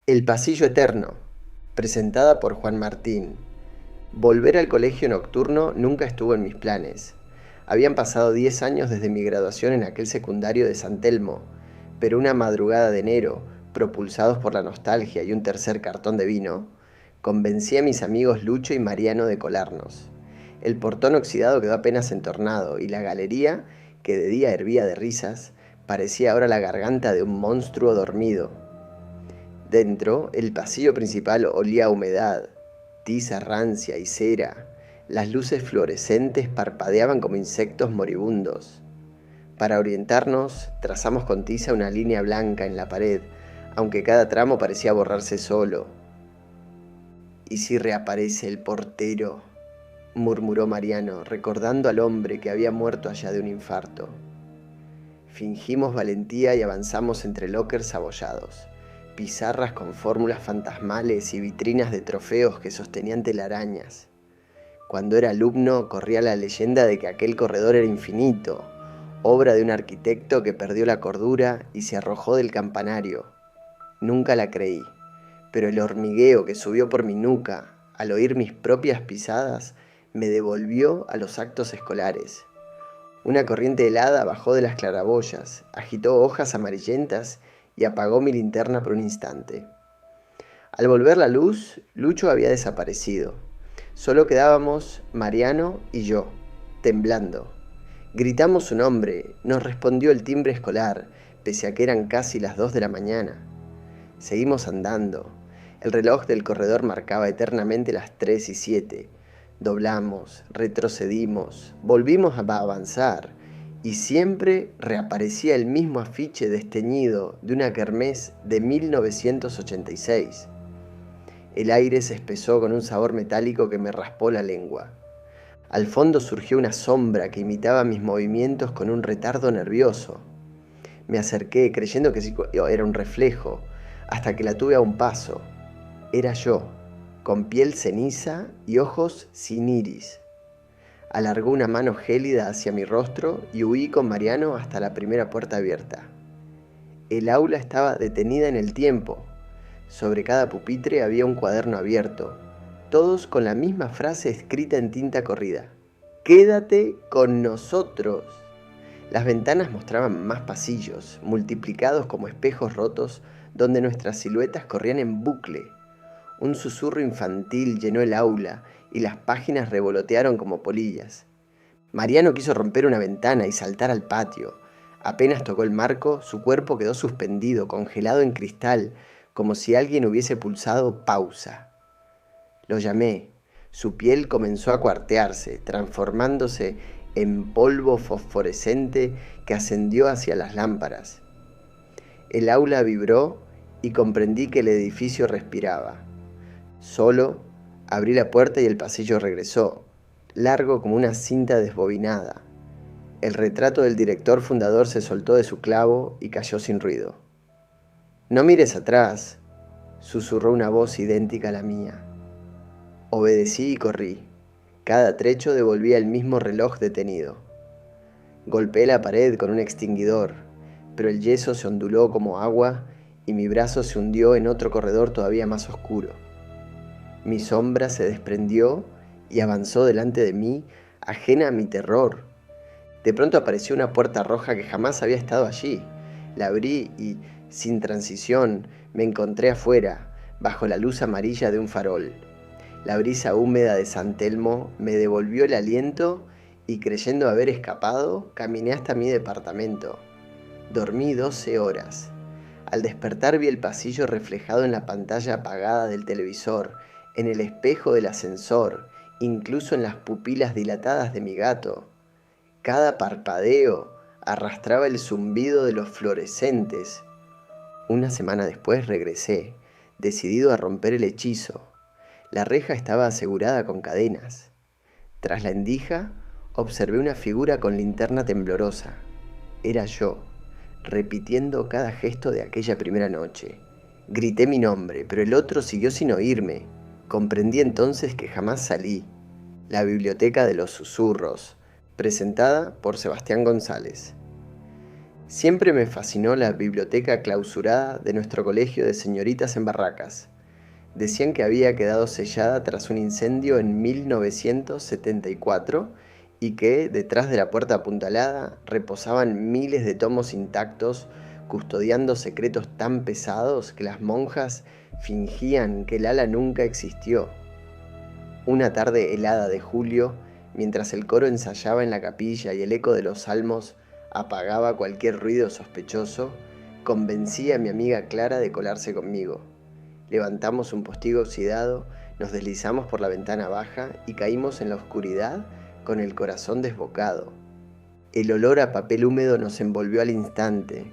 El pasillo eterno, presentada por Juan Martín. Volver al colegio nocturno nunca estuvo en mis planes. Habían pasado 10 años desde mi graduación en aquel secundario de San Telmo, pero una madrugada de enero, propulsados por la nostalgia y un tercer cartón de vino, convencí a mis amigos Lucho y Mariano de colarnos. El portón oxidado quedó apenas entornado y la galería, que de día hervía de risas, parecía ahora la garganta de un monstruo dormido. Dentro, el pasillo principal olía a humedad, tiza rancia y cera. Las luces fluorescentes parpadeaban como insectos moribundos. Para orientarnos, trazamos con tiza una línea blanca en la pared, aunque cada tramo parecía borrarse solo. ¿Y si reaparece el portero?, murmuró Mariano, recordando al hombre que había muerto allá de un infarto. Fingimos valentía y avanzamos entre lockers abollados, pizarras con fórmulas fantasmales y vitrinas de trofeos que sostenían telarañas. Cuando era alumno corría la leyenda de que aquel corredor era infinito, obra de un arquitecto que perdió la cordura y se arrojó del campanario. Nunca la creí, pero el hormigueo que subió por mi nuca al oír mis propias pisadas me devolvió a los actos escolares. Una corriente helada bajó de las claraboyas, agitó hojas amarillentas y apagó mi linterna por un instante. Al volver la luz, Lucho había desaparecido. Solo quedábamos Mariano y yo, temblando. Gritamos su nombre, nos respondió el timbre escolar, pese a que eran casi las 2 de la mañana. Seguimos andando. El reloj del corredor marcaba eternamente las 3:07. Doblamos, retrocedimos, volvimos a avanzar, y siempre reaparecía el mismo afiche desteñido de una kermés de 1986. El aire se espesó con un sabor metálico que me raspó la lengua. Al fondo surgió una sombra que imitaba mis movimientos con un retardo nervioso. Me acerqué creyendo que era un reflejo, hasta que la tuve a un paso. Era yo, con piel ceniza y ojos sin iris. Alargó una mano gélida hacia mi rostro y huí con Mariano hasta la primera puerta abierta. El aula estaba detenida en el tiempo. Sobre cada pupitre había un cuaderno abierto, todos con la misma frase escrita en tinta corrida: «Quédate con nosotros». Las ventanas mostraban más pasillos, multiplicados como espejos rotos, donde nuestras siluetas corrían en bucle. Un susurro infantil llenó el aula y las páginas revolotearon como polillas. Mariano quiso romper una ventana y saltar al patio. Apenas tocó el marco, su cuerpo quedó suspendido, congelado en cristal, como si alguien hubiese pulsado pausa. Lo llamé. Su piel comenzó a cuartearse, transformándose en polvo fosforescente que ascendió hacia las lámparas. El aula vibró y comprendí que el edificio respiraba. Solo, abrí la puerta y el pasillo regresó, largo como una cinta desbobinada. El retrato del director fundador se soltó de su clavo y cayó sin ruido. «No mires atrás», susurró una voz idéntica a la mía. Obedecí y corrí. Cada trecho devolvía el mismo reloj detenido. Golpeé la pared con un extinguidor, pero el yeso se onduló como agua y mi brazo se hundió en otro corredor todavía más oscuro. Mi sombra se desprendió y avanzó delante de mí, ajena a mi terror. De pronto apareció una puerta roja que jamás había estado allí. La abrí y, sin transición, me encontré afuera, bajo la luz amarilla de un farol. La brisa húmeda de San Telmo me devolvió el aliento y, creyendo haber escapado, caminé hasta mi departamento. Dormí 12 horas. Al despertar vi el pasillo reflejado en la pantalla apagada del televisor, en el espejo del ascensor, incluso en las pupilas dilatadas de mi gato. Cada parpadeo arrastraba el zumbido de los fluorescentes. Una semana después regresé, decidido a romper el hechizo. La reja estaba asegurada con cadenas. Tras la endija, observé una figura con linterna temblorosa. Era yo, repitiendo cada gesto de aquella primera noche. Grité mi nombre, pero el otro siguió sin oírme. Comprendí entonces que jamás salí. La biblioteca de los susurros, presentada por Sebastián González. Siempre me fascinó la biblioteca clausurada de nuestro colegio de señoritas en Barracas. Decían que había quedado sellada tras un incendio en 1974 y que, detrás de la puerta apuntalada, reposaban miles de tomos intactos custodiando secretos tan pesados que las monjas fingían que el ala nunca existió. Una tarde helada de julio, mientras el coro ensayaba en la capilla y el eco de los salmos apagaba cualquier ruido sospechoso, convencí a mi amiga Clara de colarse conmigo. Levantamos un postigo oxidado, nos deslizamos por la ventana baja y caímos en la oscuridad con el corazón desbocado. El olor a papel húmedo nos envolvió al instante.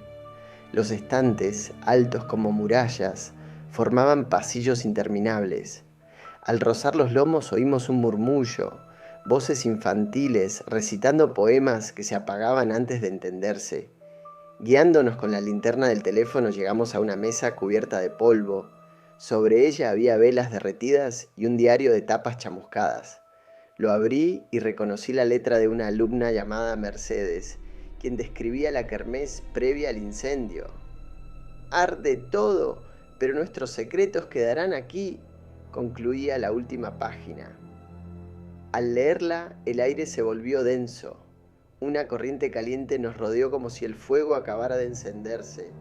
Los estantes, altos como murallas, formaban pasillos interminables. Al rozar los lomos oímos un murmullo, voces infantiles recitando poemas que se apagaban antes de entenderse. Guiándonos con la linterna del teléfono llegamos a una mesa cubierta de polvo. Sobre ella había velas derretidas y un diario de tapas chamuscadas. Lo abrí y reconocí la letra de una alumna llamada Mercedes, quien describía la kermés previa al incendio. «Arde todo, pero nuestros secretos quedarán aquí», concluía la última página. Al leerla, el aire se volvió denso. Una corriente caliente nos rodeó como si el fuego acabara de encenderse.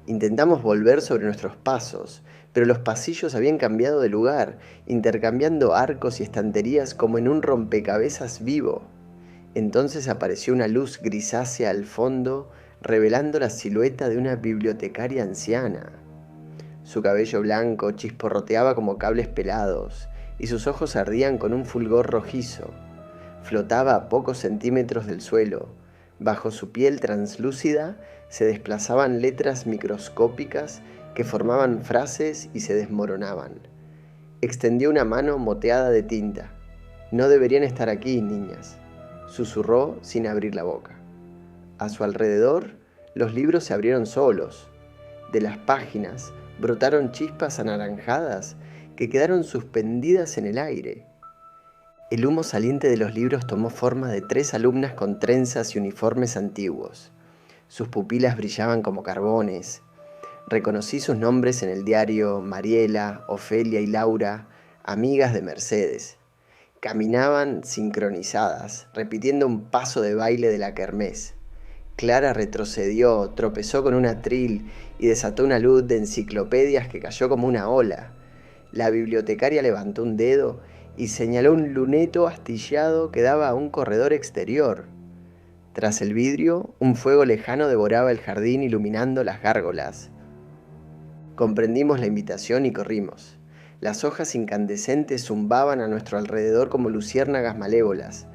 Intentamos volver sobre nuestros pasos, pero los pasillos habían cambiado de lugar, intercambiando arcos y estanterías como en un rompecabezas vivo. Entonces apareció una luz grisácea al fondo, revelando la silueta de una bibliotecaria anciana. Su cabello blanco chisporroteaba como cables pelados, y sus ojos ardían con un fulgor rojizo. Flotaba a pocos centímetros del suelo. Bajo su piel translúcida se desplazaban letras microscópicas que formaban frases y se desmoronaban. Extendió una mano moteada de tinta. «No deberían estar aquí, niñas», susurró sin abrir la boca. A su alrededor, los libros se abrieron solos. De las páginas brotaron chispas anaranjadas que quedaron suspendidas en el aire. El humo saliente de los libros tomó forma de 3 alumnas con trenzas y uniformes antiguos. Sus pupilas brillaban como carbones. Reconocí sus nombres en el diario: Mariela, Ofelia y Laura, amigas de Mercedes. Caminaban sincronizadas, repitiendo un paso de baile de la kermés. Clara retrocedió, tropezó con un atril y desató una luz de enciclopedias que cayó como una ola. La bibliotecaria levantó un dedo y señaló un luneto astillado que daba a un corredor exterior. Tras el vidrio, un fuego lejano devoraba el jardín iluminando las gárgolas. Comprendimos la invitación y corrimos. Las hojas incandescentes zumbaban a nuestro alrededor como luciérnagas malévolas.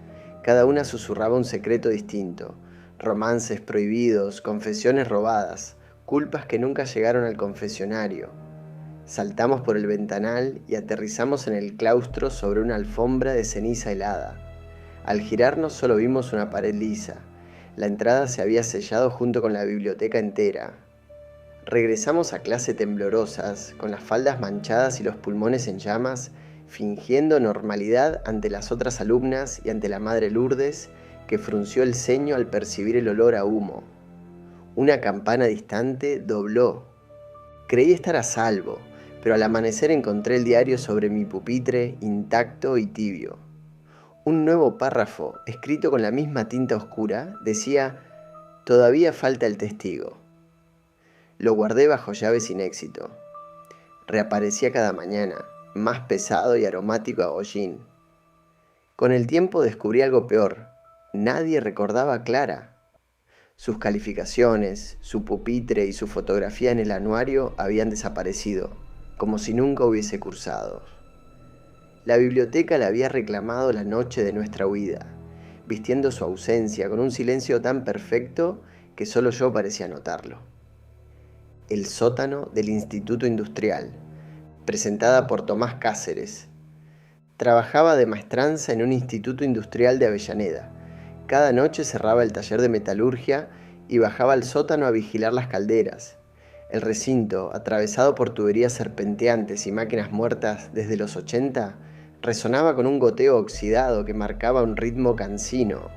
Cada una susurraba un secreto distinto. Romances prohibidos, confesiones robadas, culpas que nunca llegaron al confesionario. Saltamos por el ventanal y aterrizamos en el claustro sobre una alfombra de ceniza helada. Al girarnos solo vimos una pared lisa. La entrada se había sellado junto con la biblioteca entera. Regresamos a clase temblorosas, con las faldas manchadas y los pulmones en llamas, fingiendo normalidad ante las otras alumnas y ante la madre Lourdes, que frunció el ceño al percibir el olor a humo. Una campana distante dobló. Creí estar a salvo, pero al amanecer encontré el diario sobre mi pupitre, intacto y tibio. Un nuevo párrafo, escrito con la misma tinta oscura, decía: «Todavía falta el testigo». Lo guardé bajo llave sin éxito. Reaparecía cada mañana, más pesado y aromático a hollín. Con el tiempo descubrí algo peor. Nadie recordaba a Clara. Sus calificaciones, su pupitre y su fotografía en el anuario habían desaparecido, como si nunca hubiese cursado. La biblioteca la había reclamado la noche de nuestra huida, vistiendo su ausencia con un silencio tan perfecto que solo yo parecía notarlo. El sótano del Instituto Industrial, presentada por Tomás Cáceres. Trabajaba de maestranza en un instituto industrial de Avellaneda. Cada noche cerraba el taller de metalurgia y bajaba al sótano a vigilar las calderas. El recinto, atravesado por tuberías serpenteantes y máquinas muertas desde los 80, resonaba con un goteo oxidado que marcaba un ritmo cansino.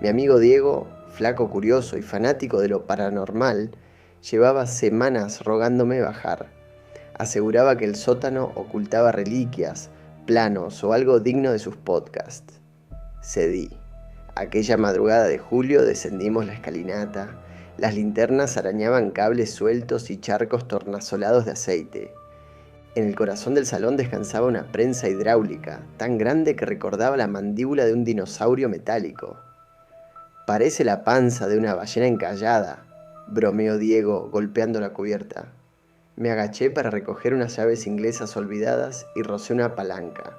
Mi amigo Diego flaco curioso y fanático de lo paranormal, llevaba semanas rogándome bajar. Aseguraba que el sótano ocultaba reliquias, planos o algo digno de sus podcasts. Cedí. Aquella madrugada de julio descendimos la escalinata. Las linternas arañaban cables sueltos y charcos tornasolados de aceite. En el corazón del salón descansaba una prensa hidráulica, tan grande que recordaba la mandíbula de un dinosaurio metálico. Parece la panza de una ballena encallada, bromeó Diego, golpeando la cubierta. Me agaché para recoger unas llaves inglesas olvidadas y rocé una palanca.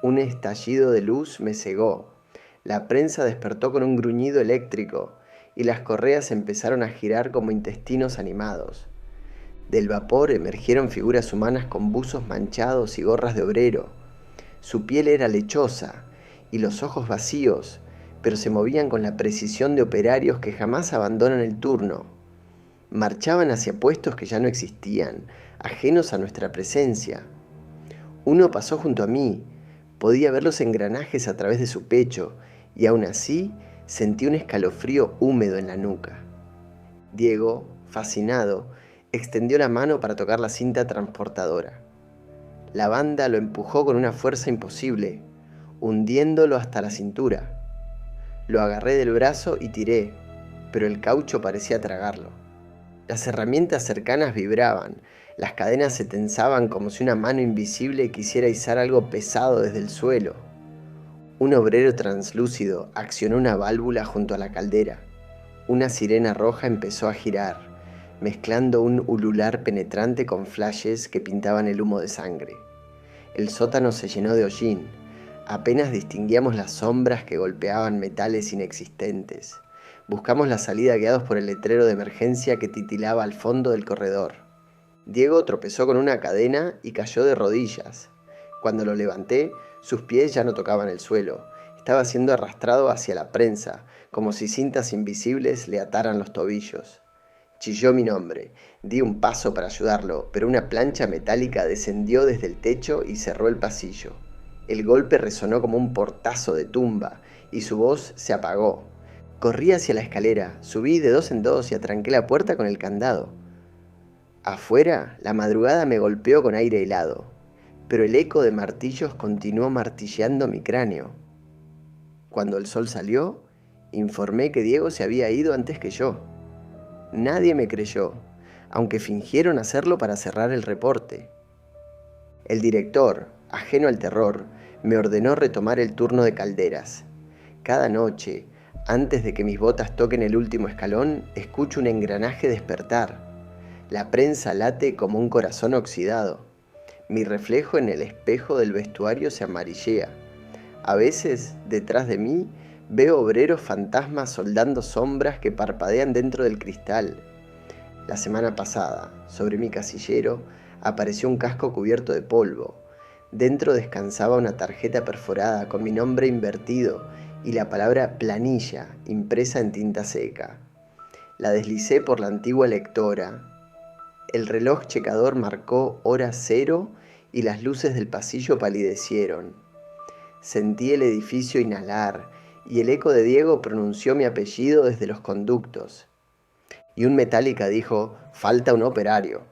Un estallido de luz me cegó. La prensa despertó con un gruñido eléctrico y las correas empezaron a girar como intestinos animados. Del vapor emergieron figuras humanas con buzos manchados y gorras de obrero. Su piel era lechosa y los ojos vacíos, pero se movían con la precisión de operarios que jamás abandonan el turno. Marchaban hacia puestos que ya no existían, ajenos a nuestra presencia. Uno pasó junto a mí, podía ver los engranajes a través de su pecho, y aún así sentí un escalofrío húmedo en la nuca. Diego, fascinado, extendió la mano para tocar la cinta transportadora. La banda lo empujó con una fuerza imposible, hundiéndolo hasta la cintura. Lo agarré del brazo y tiré, pero el caucho parecía tragarlo. Las herramientas cercanas vibraban, las cadenas se tensaban como si una mano invisible quisiera izar algo pesado desde el suelo. Un obrero translúcido accionó una válvula junto a la caldera. Una sirena roja empezó a girar, mezclando un ulular penetrante con flashes que pintaban el humo de sangre. El sótano se llenó de hollín. Apenas distinguíamos las sombras que golpeaban metales inexistentes. Buscamos la salida guiados por el letrero de emergencia que titilaba al fondo del corredor. Diego tropezó con una cadena y cayó de rodillas. Cuando lo levanté, sus pies ya no tocaban el suelo. Estaba siendo arrastrado hacia la prensa, como si cintas invisibles le ataran los tobillos. Chilló mi nombre. Di un paso para ayudarlo, pero una plancha metálica descendió desde el techo y cerró el pasillo. El golpe resonó como un portazo de tumba, y su voz se apagó. Corrí hacia la escalera, subí de dos en dos y atranqué la puerta con el candado. Afuera, la madrugada me golpeó con aire helado, pero el eco de martillos continuó martilleando mi cráneo. Cuando el sol salió, informé que Diego se había ido antes que yo. Nadie me creyó, aunque fingieron hacerlo para cerrar el reporte. El director, ajeno al terror, me ordenó retomar el turno de calderas. Cada noche, antes de que mis botas toquen el último escalón, escucho un engranaje despertar. La prensa late como un corazón oxidado. Mi reflejo en el espejo del vestuario se amarillea. A veces, detrás de mí, veo obreros fantasmas soldando sombras que parpadean dentro del cristal. La semana pasada, sobre mi casillero, apareció un casco cubierto de polvo. Dentro descansaba una tarjeta perforada con mi nombre invertido y la palabra planilla impresa en tinta seca. La deslicé por la antigua lectora. El reloj checador marcó hora 0 y las luces del pasillo palidecieron. Sentí el edificio inhalar y el eco de Diego pronunció mi apellido desde los conductos. Y un Metallica dijo: «Falta un operario».